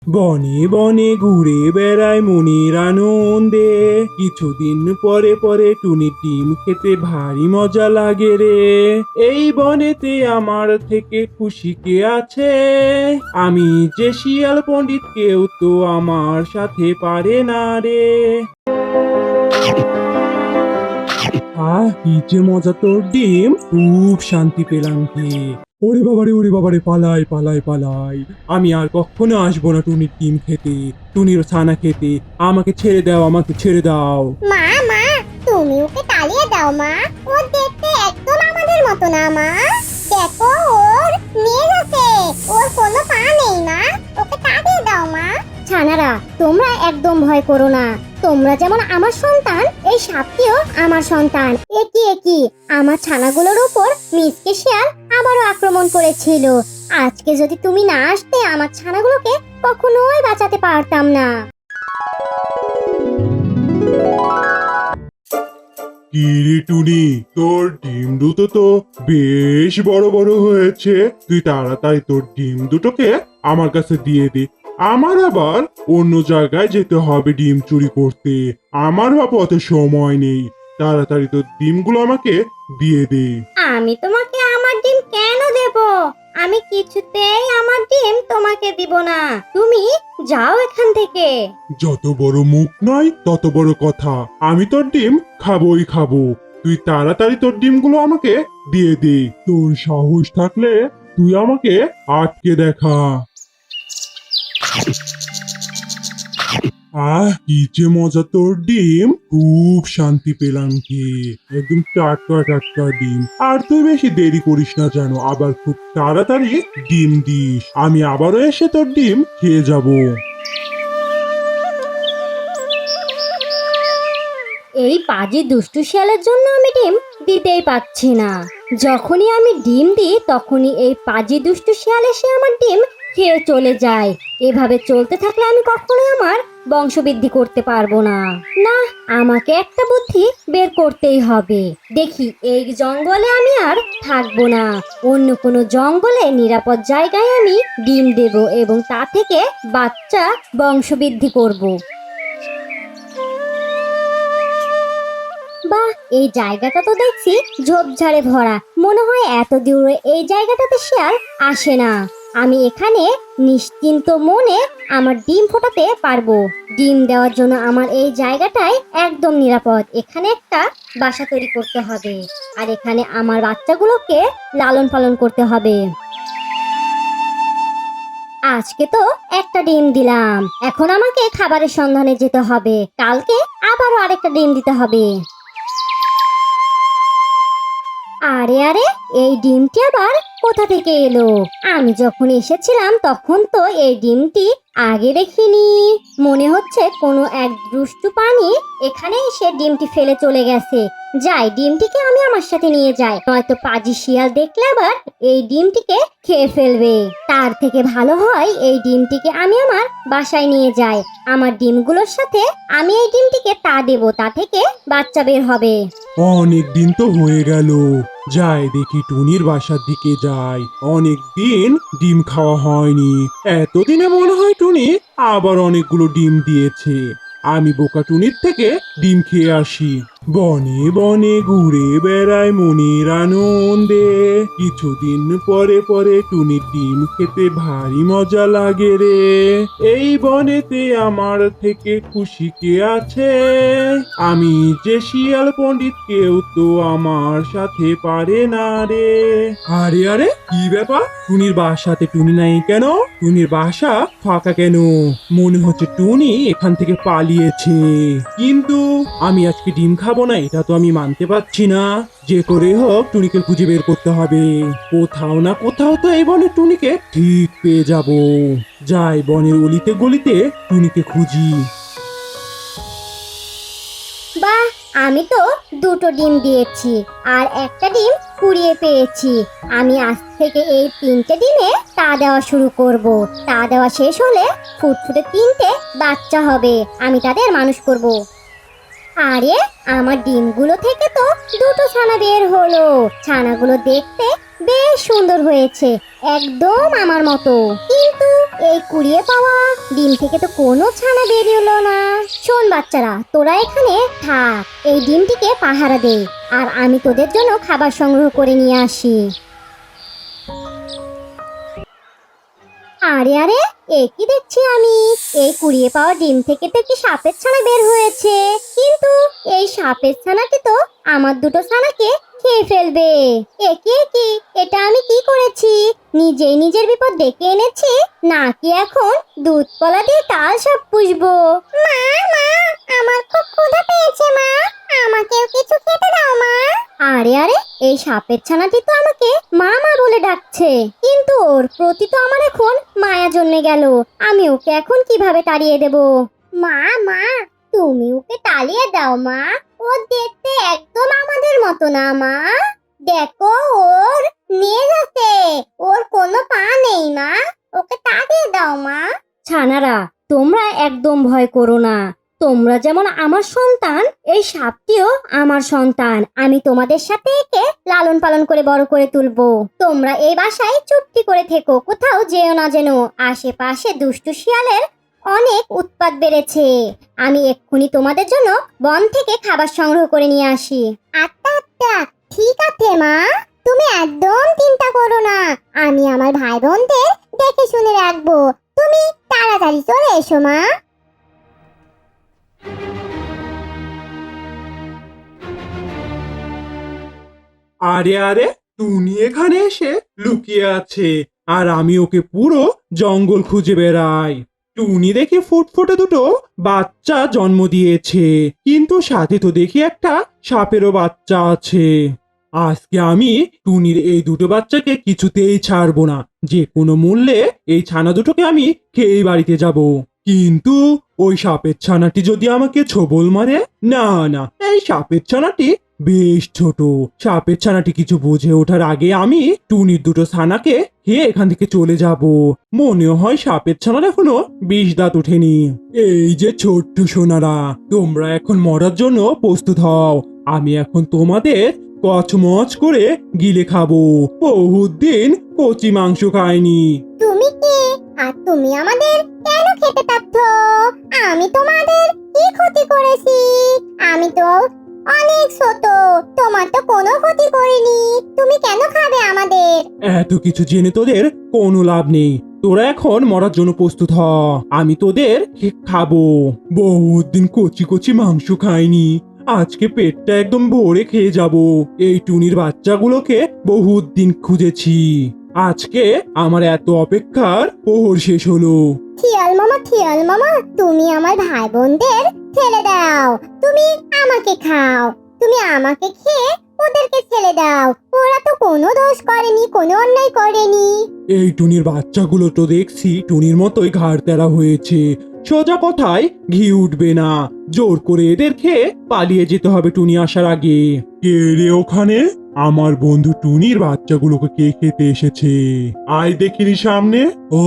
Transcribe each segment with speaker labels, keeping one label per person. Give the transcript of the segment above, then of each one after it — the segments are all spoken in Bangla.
Speaker 1: বনে বনে ঘুরে বেড়ায় মনের আনন্দে, কিছুদিন পরে পরে টুনি ডিম খেতে ভারী মজা লাগে রে। এই বনেতে আমার থেকে খুশি কে আছে? আমি যে শিয়াল পণ্ডিত, কেউ তো আমার সাথে পারে না রে। কি যে মজা তোর ডিম, খুব শান্তি পেলাম কি। ওরে বাবারে, পালাই পালাই পালাই। আমি আর কখনো আসবো না টুনির ডিম খেতে, টুনির ছানা খেতে। আমাকে ছেড়ে দাও, আমাকে ছেড়ে দাও।
Speaker 2: মা মা, তুমি ওকে তাড়িয়ে দাও মা। ও দেখতে একদম আমাদের মতো না মা। দেখো ওর মেয়ে আছে, ওর কোনো পা নেই মা। ওকে তাড়িয়ে দাও মা। ছানারা, তোমরা একদম ভয় করো না। তোমরা যেমন আমার সন্তান, এই সাপটিও আমার সন্তান। একই একই আমার ছানাগুলোর উপর মিসকে শিয়াল আবারও আক্রমণ করেছিল। আজকে যদি তুমি না আসতে, আমার ছানাগুলোকে কখনোই বাঁচাতে পারতাম না।
Speaker 1: কি রে টুনি, তোর ডিম দুটো তো বেশ বড় বড় হয়েছে। তুই তাড়াতাড়ি তোর ডিম দুটোকে আমার কাছে দিয়ে দে। আমার আবার অন্য জায়গায় যেতে হবে ডিম চুরি করতে। আমার বাবা অত সময় নেই। তাড়াতাড়ি তোর ডিমগুলো আমাকে দিয়ে দে।
Speaker 2: আমি তোমাকে আমার ডিম কেন দেব? আমি কিছুতেই আমার ডিম তোমাকে দিব না। তুমি যাও এখান থেকে।
Speaker 1: যত বড় মুখ নয় তত বড় কথা। আমি তোর ডিম খাবোই খাবো। তুই তাড়াতাড়ি তোর ডিমগুলো আমাকে দিয়ে দে। তোর সাহস থাকলে তুই আমাকে আটকে দেখা। কি যে মজা তোর ডিম, খুব শান্তি পেলাম কি। একদম টাটকা টাটকা ডিম। আর তুই বেশি দেরি করিস না যেন, আবার খুব তাড়াতাড়ি ডিম দিস। আমি আবারও এসে তোর ডিম খেয়ে যাব।
Speaker 2: এই পাজি দুষ্টু শিয়ালের জন্য আমি ডিম দিতেই পাচ্ছি না। যখনই আমি ডিম দিই, তখনই এই পাজি দুষ্টু শিয়াল এসে আমার ডিম খেয়ে চলে যায়। এভাবে চলতে থাকলে আমি কখনোই আমার বংশবৃদ্ধি করতে পারবো না। না, আমাকে একটা বুদ্ধি বের করতেই হবে। দেখি এই জঙ্গলে আমি আর থাকবো না। অন্য কোনো জঙ্গলে নিরাপদ জায়গায় আমি ডিম দেব এবং তা থেকে বাচ্চা বংশবৃদ্ধি করব। বাহ, এই জায়গাটা তো দেখছি ঝোপঝাড়ে ভরা। মনে হয় এত দূরে এই জায়গাটাতে শিয়াল আসে না। আমি এখানে নিশ্চিন্ত মনে আমার ডিম ফোটাতে পারবো। ডিম দেওয়ার জন্য আমার এই জায়গাটাই একদম নিরাপদ। এখানে একটা বাসা তৈরি করতে হবে, আর এখানে আমার বাচ্চাগুলোকে লালন পালন করতে হবে। আজকে তো একটা ডিম দিলাম, এখন আমাকে খাবারের সন্ধানে যেতে হবে। কালকে আবারও আরেকটা ডিম দিতে হবে। আরে আরে, এই ডিমটি আবার কোথা থেকে এলো? আমি যখন এসেছিলাম তখন তো এই ডিমটি আগে দেখিনি। মনে হচ্ছে কোনো এক দুষ্টু প্রাণী এখানে এসে ডিমটি ফেলে চলে গেছে। যাই, ডিমটিকে আমি আমার সাথে নিয়ে যাই, নয়তো পাজি শিয়াল দেখলে আবার এই ডিমটিকে খেয়ে ফেলবে। তার থেকে ভালো হয় এই ডিমটিকে আমি আমার বাসায় নিয়ে যাই। আমার ডিমগুলোর সাথে আমি এই ডিমটিকে তা দেব, তা থেকে বাচ্চা বের হবে।
Speaker 1: অনেক দিন তো হয়ে গেল, যাই দেখি টুনির বাসার দিকে যাই। অনেক দিন ডিম খাওয়া হয়নি। এতদিনে মনে হয় টুনি আবার অনেকগুলো ডিম দিয়েছে। আমি বোকা টুনির থেকে ডিম খেয়ে আসি। বনে বনে ঘুরে বেড়ায় মনের আনন্দে, কিছুদিন পরে পরে টুনির ডিম খেতে ভারী মজা লাগে রে। এই বনেতে আমার থেকে খুশি কে আছে? আমি যে শিয়াল পণ্ডিত, কেউ তো আমার সাথে পারে না রে। আরে আরে, কি ব্যাপার? টুনির বাসাতে টুনি নাই কেন? টুনির বাসা ফাঁকা কেন? মনে হচ্ছে টুনি এখান থেকে পালিয়েছে। কিন্তু আমি আজকে ডিম খাবো না, এটা তো আমি মানতে পারছি না। যে করে হোক টুনিকে খুঁজে বের করতে হবে। কোথাও না কোথাও তো এই বনে টুনিকে ঠিক পেয়ে যাব। যাই, বনের অলিতে গলিতে টুনিকে খুঁজি।
Speaker 2: বাহ, আমি তো দুটো ডিম দিয়েছি আর একটা ডিম কুড়িয়ে পেয়েছি। আমি আজ থেকে এই তিনটে ডিমে তা দেওয়া শুরু করব। তা দেওয়া শেষ হলে ফুটফুটে তিনটে বাচ্চা হবে, আমি তাদের মানুষ করব। আরে, আমার ডিমগুলো থেকে তো দুটো ছানা বের হলো। ছানাগুলো দেখতে বেশ সুন্দর হয়েছে, একদম আমার মতো। কিন্তু এই কুড়িয়ে পাওয়া ডিম থেকে তো কোনো ছানা বেরিয়েলো না। শোন বাচ্চারা, তোরা এখানে থাক, এই ডিমটিকে পাহারা দে, আর আমি তোদের জন্য খাবার সংগ্রহ করে নিয়ে আসি। আরে আরে, এ কি দেখছি আমি? এই কুড়িয়ে পাওয়া ডিম থেকে তো একটি সাপের ছানা বের হয়েছে, কিন্তু এই সাপের ছানাটি তো আমার দুটো ছানাকে খেয়ে ফেলবে। এ কি, এটা আমি কি করেছি? নিজেই নিজের বিপদ ডেকে এনেছি, নাকি এখন দুধ কলা দিয়ে তাল সাপ পুষবো? মা মা, আমার খুব ক্ষুধা পেয়েছে মা, আমাকেও কিছু খেতে দাও মা। আরে আরে, এই সাপের ছানাটি তো আমাকে মা মা বলে ডাকছে, কিন্তু ওর প্রতি তো আমার এখন মায়া জন্মে গেল। আমি ওকে এখন কিভাবে তাড়িয়ে দেব? মা মা, তুমি ওকে তাড়িয়ে দাও মা, ও দেখতে একদম আমাদের মতো না মা। দেখো, ওর নেজ আছে, ওর কোনো পা নেই মা, ওকে তাড়িয়ে দাও মা। ছানারা, তোমরা একদম ভয় করো না। তোমরা যেমন আমার সন্তান, এই সাপটিও আমার সন্তান। আমি তোমাদের সাথে একে লালন পালন করে বড় করে তুলবো। তোমরা এই বাসায় চুপটি করে থেকো, কোথাও যেও না যেন। আশেপাশে দুষ্টু শিয়ালের অনেক উৎপাত বেড়েছে। আমি এক্ষুনি তোমাদের জন্য বন থেকে খাবার সংগ্রহ করে নিয়ে আসি। আচ্ছা আচ্ছা, ঠিক আছে মা, তুমি একদম চিন্তা করো না। আমি আমার ভাই বোনদের দেখে শুনে রাখবো। তুমি তাড়াতাড়ি চলে এসো মা।
Speaker 1: আরে আরে, টুনি এখানে এসে লুকিয়ে আছে, আর আমি ওকে পুরো জঙ্গল খুঁজে বেড়াই। টুনি দেখি ফুটফুটে দুটো বাচ্চা জন্ম দিয়েছে, কিন্তু সাথে তো দেখি একটা সাপেরও বাচ্চা আছে। আজকে আমি টুনির এই দুটো বাচ্চাকে কিছুতেই ছাড়বো না। যে কোনো মূল্যে এই ছানা দুটোকে আমি খেয়ে বাড়িতে যাব। কিন্তু ওই সাপের ছানাটি যদি আমাকে ছোবল মারে, না না, এই সাপের ছানাটি বেশ ছোট। সাপের ছানাটি কিছু বুঝে ওঠার আগে আমি টুনির দুটো ছানাকে খেয়ে এখান থেকে চলে যাব। মনে হয় সাপের ছানার এখনো বিষ দাঁত ওঠেনি। এই যে ছোট্ট সোনারা, তোমরা এখন মরার জন্য প্রস্তুত হও। আমি এখন তোমাদের কচমচ করে গিলে খাবো। বহুত দিন কচি মাংস খাইনি।
Speaker 2: তুমি কে, আর তুমি আমাদের কেন খেতে চাচ্ছ? আমি তোমাদের কি ক্ষতি করেছি? আমি তো অনেক ছোট, তোমার তো কোনো ক্ষতি করিনি, তুমি কেন খাবে আমাদের?
Speaker 1: এত কিছু জেনে তোদের কোনো লাভ নেই। তোরা এখন মরার জন্য প্রস্তুত হ। আমি তোদের খাবো। বহুত দিন কচি কচি মাংস খাইনি, আজকে পেটটা একদম ভরে খেয়ে যাব। এই টুনির বাচ্চাগুলোকে বহুত দিন খুঁজেছি, আজকে আমার এত অপেক্ষার প্রহর শেষ হলো।
Speaker 2: শিয়াল মামা, তুমি আমার ভাই বোনদের ছেড়ে দাও। তুমি আমাকে খাও, তুমি আমাকে খেয়ে ওদেরকে ছেড়ে দাও। ওরা তো কোনো দোষ করেনি, কোনো অন্যায় করেনি।
Speaker 1: এই টুনির বাচ্চাগুলো তো দেখছি টুনির মতোই ঘাড় তেরা হয়েছে। সোজা কথায় ঘি উঠবে না। জোর করে এদের খেয়ে পালিয়ে যেতে হবে টুনি আসার আগে। কে রে ওখানে? আমার বন্ধু টুনির বাচ্চাগুলোকে কে খেতে এসেছে? আয় দেখিনি সামনে। ও,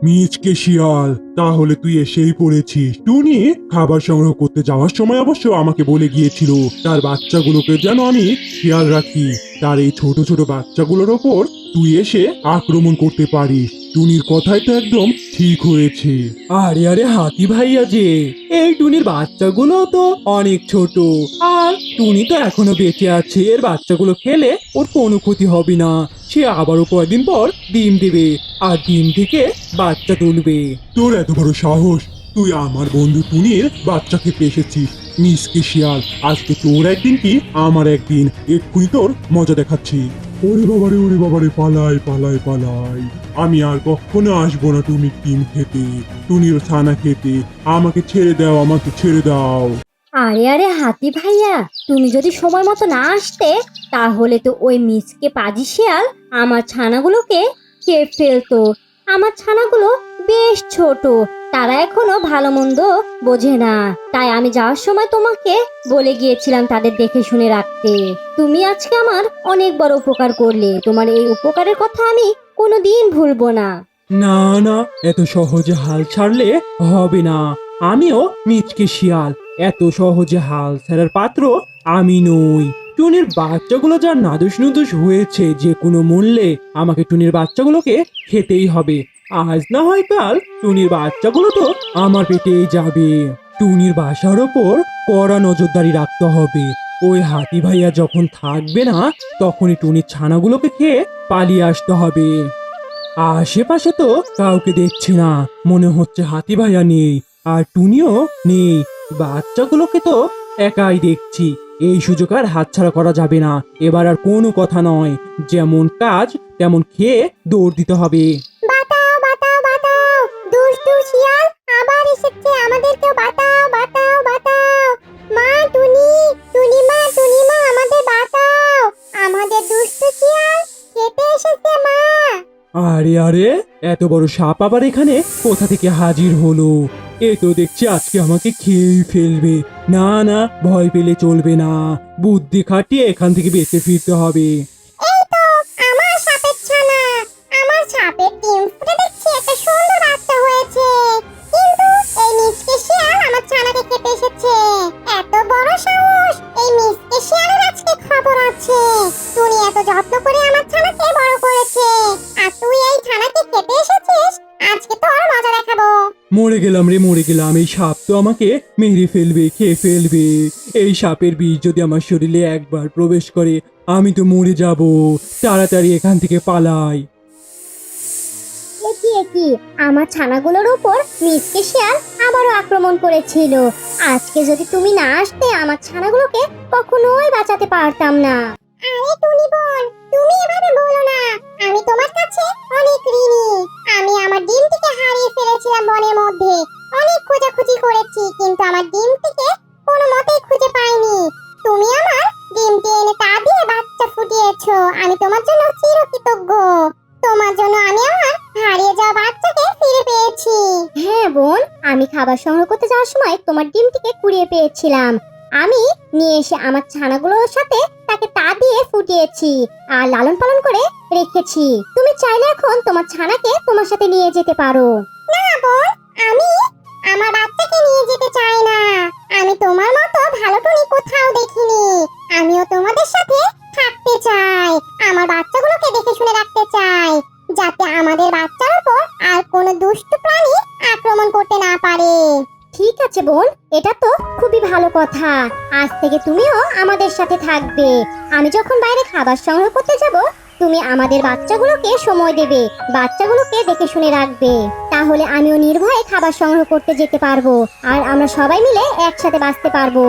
Speaker 1: মিচকে শিয়াল, তাহলে তুই এসেই পড়েছিস। টুনি খাবার সংগ্রহ করতে যাওয়ার সময় অবশ্য আমাকে বলে গিয়েছিল তার বাচ্চাগুলোকে যেন আমি খেয়াল রাখি। তার এই ছোট ছোট বাচ্চাগুলোর ওপর তুই এসে আক্রমণ করতে পারিস। টুনির কথাই তো একদম ঠিক হয়েছে। আরে আরে হাতি ভাইয়া যে, এই টুনির বাচ্চাগুলো তো অনেক ছোট, আর টুনি তো এখনো বেঁচে আছে। এর বাচ্চাগুলো খেলে ওর কোনো ক্ষতি হবে না। সে আবারও কয়েকদিন পর ডিম দেবে, আর ডিম থেকে বাচ্চা তুলবে। তোর এত বড় সাহস, তুই আমার বন্ধু টুনির বাচ্চা খেতে এসেছিস? মিসকে শিয়াল, আজকে তোর একদিন কি আমার একদিন। এক্ষুনি তোর মজা দেখাচ্ছি। ওরে বাবারে, পালাই পালাই পালাই। আমি আর কখনো আসবো না টুনির ডিম খেতে, টুনির ছানা খেতে। আমাকে ছেড়ে দাও, আমাকে ছেড়ে দাও।
Speaker 2: আরে আরে হাতি ভাইয়া, তুমি যদি সময় মতো না আসতে, তাহলে তো ওই মিসকে পাজি শিয়াল আমার ছানাগুলোকে খেয়ে ফেলতো। আমার ছানাগুলো বেশ ছোট, তারা এখনো ভালো মন্দ বোঝে না। তাই আমি যাওয়ার সময় তোমাকে বলে গিয়েছিলাম তাদের দেখে শুনে রাখতে। তুমি আজকে আমার অনেক বড় উপকার করলে, তোমার এই উপকারের কথা আমি কোনোদিন ভুলবো না।
Speaker 1: না না, এত সহজে হাল ছাড়লে হবে না। আমিও মিচকে শিয়াল, এত সহজে হাল ছাড়ার পাত্র আমি নই। টুনির বাচ্চাগুলো যা নাদুস নুদুস হয়েছে, যে কোনো মূল্যে আমাকে টুনির বাচ্চাগুলোকে খেতেই হবে। আজ না হয় কাল টুনির বাচ্চাগুলো তো আমার পেটেই যাবে। টুনির বাসার ওপর কড়া নজরদারি রাখতে হবে। ওই হাতি ভাইয়া যখন থাকবে না, তখনই টুনির ছানাগুলোকে খেয়ে পালিয়ে আসতে হবে। আশেপাশে তো কাউকে দেখছি না, মনে হচ্ছে হাতি ভাইয়া নেই আর টুনিও নেই। বাচ্চাগুলোকে তো একাই দেখছি। এই সুযোগ আর হাতছাড়া করা যাবে না। এবার আর কোনো কথা নয়, যেমন কাজ তেমন খেয়ে দৌড় দিতে হবে।
Speaker 2: বাঁচাও বাঁচাও বাঁচাও, দুষ্টু শিয়াল আবার এসেছে, আমাদেরকে বাঁচাও বাঁচাও বাঁচাও। মা টুনি, টুনি মা আমাদের বাঁচাও, আমাদের দুষ্টু শিয়াল খেতে এসেছে মা।
Speaker 1: আরে আরে, এত বড় সাপ আবার এখানে কোথা থেকে হাজির হলো? এ তো দেখছি আজকে আমাকে খেয়েই ফেলবে। না না, ভয় পেলে চলবে না, বুদ্ধি খাটিয়ে এখান থেকে বেঁচে ফিরতে হবে।
Speaker 2: এই তো আমার সাপের ছানা, আমার সাপের ডিম ফুটে দেখছি একটা সুন্দর বাচ্চা হয়েছে, কিন্তু এই মিচকে শিয়াল আমার ছানাকে খেতে এসেছে। এত বড় সাহস, এই মিচকে শিয়ালের আজকে খবর আছে। টুনি এত যত্ন করে আমার ছানাকে বড় করেছে, আর তুই এই ছানাকে খেতে এসেছিস। আজকে তোর মজা দেখাবো।
Speaker 1: মরে গেলাম রে, মরে গেলাম। এই সাপ তো আমাকে মেরে ফেলবে, খেয়ে ফেলবে। এই সাপের বিষ যদি আমার শরীরে একবার প্রবেশ করে, আমি তো মরে যাব। তাড়াতাড়ি এখান থেকে পালাই।
Speaker 2: একি আমার ছানাগুলোর উপর মিচকে শিয়াল আবারও আক্রমণ করেছিল। আজকে যদি তুমি না আসতে, আমার ছানাগুলোকে কখনোই বাঁচাতে পারতাম না। আরে টুনি বোন, তুমি এভাবে বলো না, আমি তোমার কাছে অনেক ঋণী। আমি আমার ডিমটিকে হারিয়ে ফেলেছিলাম বনের মধ্যে, অনেক খোঁজাখুঁজি করেছি, কিন্তু আমার ডিমটিকে কোনো মতেই খুঁজে পাইনি। তুমি আমার ডিমটি এনে তা দিয়ে বাচ্চা ফুটিয়েছো, আমি তোমার জন্য চিরকৃতজ্ঞ। তোমার জন্য আমি আমার হারিয়ে যাওয়া বাচ্চাকে ফিরে পেয়েছি। হ্যাঁ বোন, আমি খাবার সংগ্রহ করতে যাওয়ার সময় তোমার ডিমটিকে কুড়িয়ে পেয়েছিলাম। আমি নিয়ে এসে আমার ছানাগুলোর সাথে তাকে তা দিয়ে ফুটিয়েছি আর লালন পালন করে রেখেছি। তুমি চাইলে এখন তোমার ছানাকে তোমার সাথে নিয়ে যেতে পারো। না বোন, আমি আমার বাচ্চাকে নিয়ে যেতে চাই না। আমি তোমার মতো ভালো টুনি কোথাও দেখিনি। আমিও তোমাদের সাথে থাকতে চাই, আমার বাচ্চাগুলোকে দেখে শুনে রাখতে চাই, যাতে আমাদের বাচ্চার উপর আর কোনো দুষ্ট প্রাণী আক্রমণ করতে না পারে। ঠিক আছে বোন, এটা তো খুবই ভালো কথা। আজ থেকে তুমিও আমাদের সাথে থাকবে। আমি যখন বাইরে খাবার সংগ্রহ করতে যাব, তুমি আমাদের বাচ্চাগুলোকে সময় দেবে, বাচ্চাগুলোকে দেখে শুনে রাখবে। তাহলে আমিও নির্ভয়ে খাবার সংগ্রহ করতে যেতে পারবো, আর আমরা সবাই মিলে একসাথে বাঁচতে পারবো।